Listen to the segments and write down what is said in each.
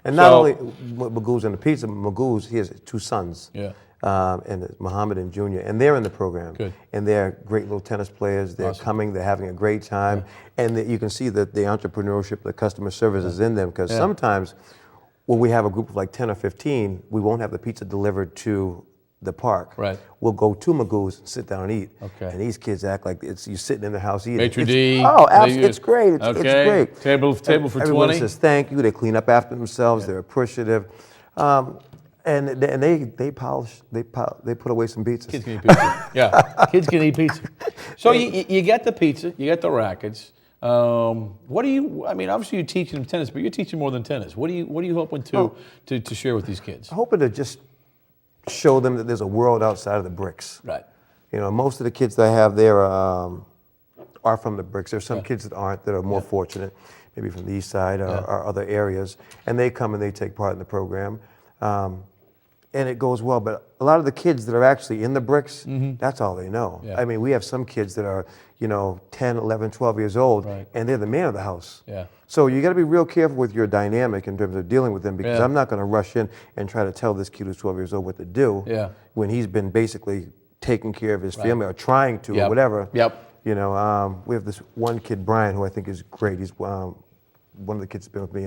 And not only Magoo's in the pizza, Magoo's, he has 2 sons. Yeah. And it's Muhammad and Junior, and they're in the program. Good. And they're great little tennis players. They're coming, they're having a great time. Yeah. And you can see that the entrepreneurship, the customer service is in them, because sometimes when we have a group of like 10 or 15, we won't have the pizza delivered to the park. Right. We'll go to Magoo's and sit down and eat. Okay. And these kids act like you're sitting in their house eating. Maitre d'. Oh, absolutely. It's great. It's great. Table for 20. Everyone says thank you. They clean up after themselves. They're appreciative. And they polish. They put away some pizzas. Kids can eat pizza. Yeah, kids can eat pizza. So you get the pizza, you get the rackets. What do you? I mean, obviously you're teaching them tennis, but you're teaching more than tennis. What are you hoping to share with these kids? I'm hoping to just show them that there's a world outside of the bricks. Right. You know, most of the kids that I have there are from the bricks. There's some kids that aren't, that are more fortunate, maybe from the east side or other areas, and they come and they take part in the program. And it goes well, but a lot of the kids that are actually in the bricks, that's all they know. Yeah. I mean, we have some kids that are, 10, 11, 12 years old, and they're the man of the house. Yeah. So you got to be real careful with your dynamic in terms of dealing with them, because I'm not going to rush in and try to tell this kid who's 12 years old what to do when he's been basically taking care of his family or trying to or whatever. Yep. We have this one kid, Brian, who I think is great. He's one of the kids that's been with me.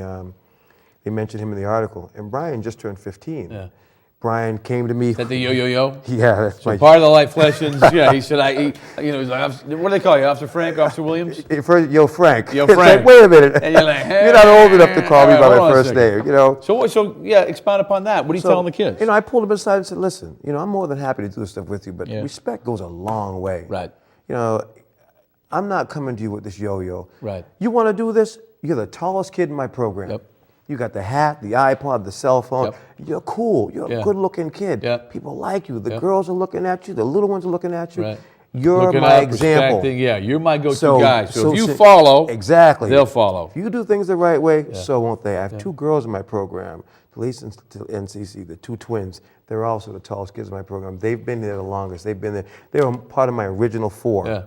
They mentioned him in the article, and Brian just turned 15. Yeah. Brian came to me. Is that the yo-yo-yo? Yeah, that's so part of the life lessons. Yeah, he said, he's like, what do they call you, Officer Frank, Officer Williams? Yo, Frank. Yo, It's Frank. like, wait a minute. And you're like, hey, you're not old enough to call me by my first name. name, So expound upon that. What are you telling the kids? I pulled him aside and said, listen, I'm more than happy to do this stuff with you, but respect goes a long way. Right. I'm not coming to you with this yo-yo. Right. You want to do this? You're the tallest kid in my program. Yep. You got the hat, the iPod, the cell phone. Yep. You're cool. You're a good-looking kid. Yep. People like you. The girls are looking at you. The little ones are looking at you. Right. You're Looking my up, example. respecting, you're my go-to guy. So if you since- follow, exactly, they'll follow. If you do things the right way, so won't they. I have 2 girls in my program, Felice and NCC, the 2 twins. They're also the tallest kids in my program. They've been there the longest. They've been there. They were part of my original 4. Yeah.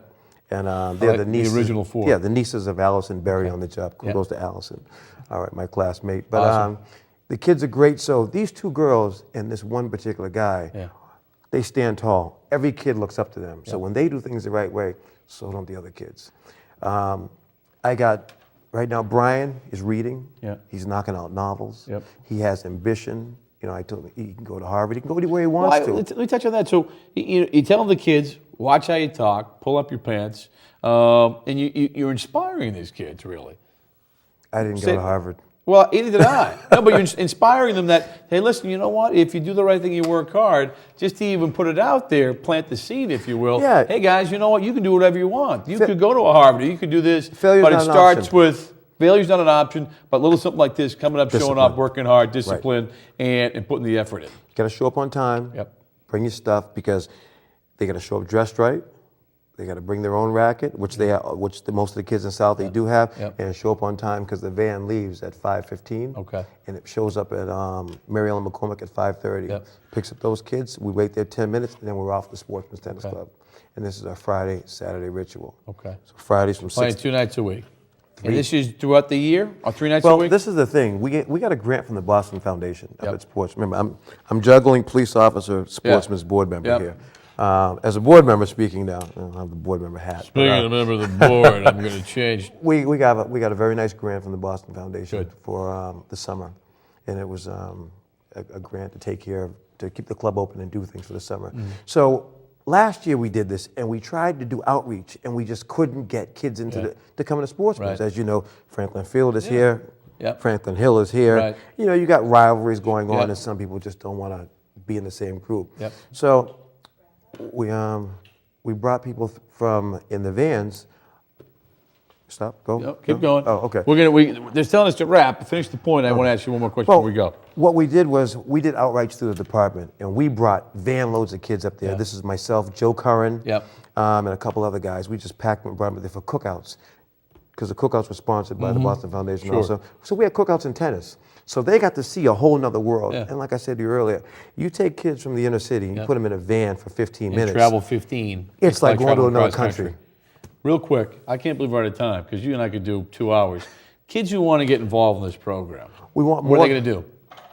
And they're the nieces. The original 4. Yeah, the nieces of Allison Berry on the job. Kudos to Allison. All right, my classmate. But awesome. The kids are great. So these 2 girls and this one particular guy, they stand tall. Every kid looks up to them. So when they do things the right way, so don't the other kids. I got, right now, Brian is reading. Yeah. He's knocking out novels. Yep. He has ambition. I told him he can go to Harvard. He can go anywhere he wants to. Let me touch on that. So you tell the kids, watch how you talk, pull up your pants, and you're inspiring these kids, really. I didn't go to Harvard. Well, either did I. No, but you're inspiring them that, hey, listen, you know what? If you do the right thing, you work hard, just to even put it out there, plant the seed, if you will. Yeah. Hey, guys, you know what? You can do whatever you want. You could go to a Harvard. You could do this. Failure's but it not an starts option. with, failure's not an option, but little something like this, coming up, showing up, working hard, discipline, and putting the effort in. You got to show up on time. Yep. Bring your stuff, because they got to show up dressed right. They got to bring their own racket, which most of the kids in South they do have, and show up on time, because the van leaves at 5:15. Okay. And it shows up at Mary Ellen McCormick at 5:30. Yep. Picks up those kids. We wait there 10 minutes, and then we're off to Sportsman's Tennis Club. And this is our Friday, Saturday ritual. Okay. So Fridays from 6 Playing 2 nights a week. And this is throughout the year, or 3 nights a Well, week? this is the thing. We got a grant from the Boston Foundation up at Sports. Remember, I'm juggling police officer, sportsman's board member here. As a board member speaking now, I don't have the board member hat. Speaking of the member of the board, I'm going to change. We got a very nice grant from the Boston Foundation for the summer, and it was a grant to take care of, to keep the club open and do things for the summer. So last year we did this, and we tried to do outreach, and we just couldn't get kids into to come into Sportsman's. As you know, Franklin Field is here. Franklin Hill is here. You got rivalries going on, and some people just don't want to be in the same group. So we brought people from in the vans. Stop. Go. Yep, keep going. Oh, okay. They're telling us to wrap. Finish the point. I want to ask you one more question before we go. What we did was we did outreach through the department, and we brought van loads of kids up there. This is myself, Joe Curran, and a couple other guys. We just packed them and brought them there for cookouts, because the cookouts were sponsored by the Boston Foundation also. So we had cookouts in tennis. So they got to see a whole nother world. And like I said to you earlier, you take kids from the inner city and you put them in a van for 15 minutes. Travel 15. It's like going to another country. Real quick, I can't believe we're out of time, because you and I could do 2 hours. Kids who want to get involved in this program, We want what more. are they going to do?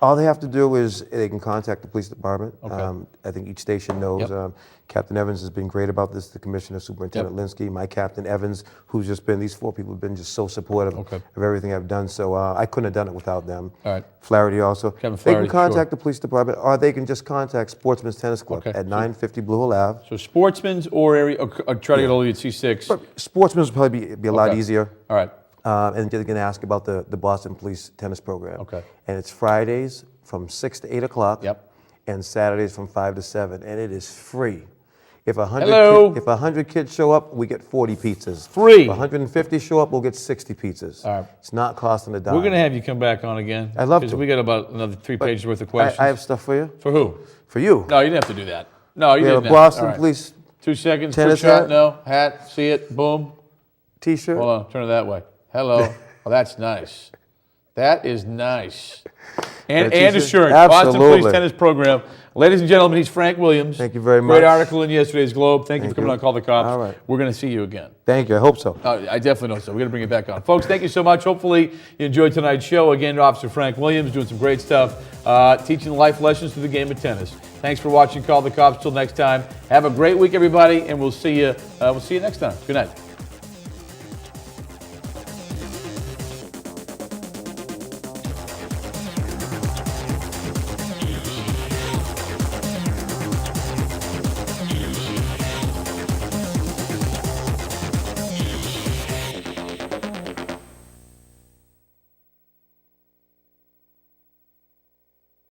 All they have to do is they can contact the police department. Okay. I think each station knows. Yep. Captain Evans has been great about this. The Commissioner, Superintendent Linsky, my Captain Evans, who's just been, these 4 people have been just so supportive Okay. of everything I've done. So I couldn't have done it without them. All right. Flaherty also. Kevin They Flaherty, can contact sure. the police department, or they can just contact Sportsman's Tennis Club Okay. at 950 Blue Hill Ave. So Sportsman's or area, or try to get hold of you at C6. But Sportsman's will probably be a lot Okay. easier. All right. And they're going to ask about the Boston Police tennis program. Okay. And it's Fridays from 6 to 8 o'clock. Yep. And Saturdays from 5 to 7. And it is free. If Hello. 100 kids show up, we get 40 pizzas. Free. If 150 show up, we'll get 60 pizzas. All right. It's not costing a dime. We're going to have you come back on again. I'd love Because to. we got about another 3 pages worth of questions. I have stuff for you. For who? For you. No, you didn't have to do that. No, you We have didn't. a Boston All right. Police 2 seconds. Quick tennis shot. hat. No. Hat. See it. Boom. T-shirt. Hold on. Turn it that way. Hello. Oh, that's nice. That is nice. And And a a t-shirt? shirt. Boston Police Absolutely. Tennis Program. Ladies and gentlemen, he's Frank Williams. Thank you very Great much. article in yesterday's Globe. Thank you for Thank coming you. on Call the Cops. All right. We're going to see you again. Thank you. I hope so. I definitely know so. We're going to bring it back on. Folks, thank you so much. Hopefully you enjoyed tonight's show. Again, Officer Frank Williams doing some great stuff, teaching life lessons through the game of tennis. Thanks for watching Call the Cops. Till next time, have a great week, everybody, and we'll see you next time. Good night.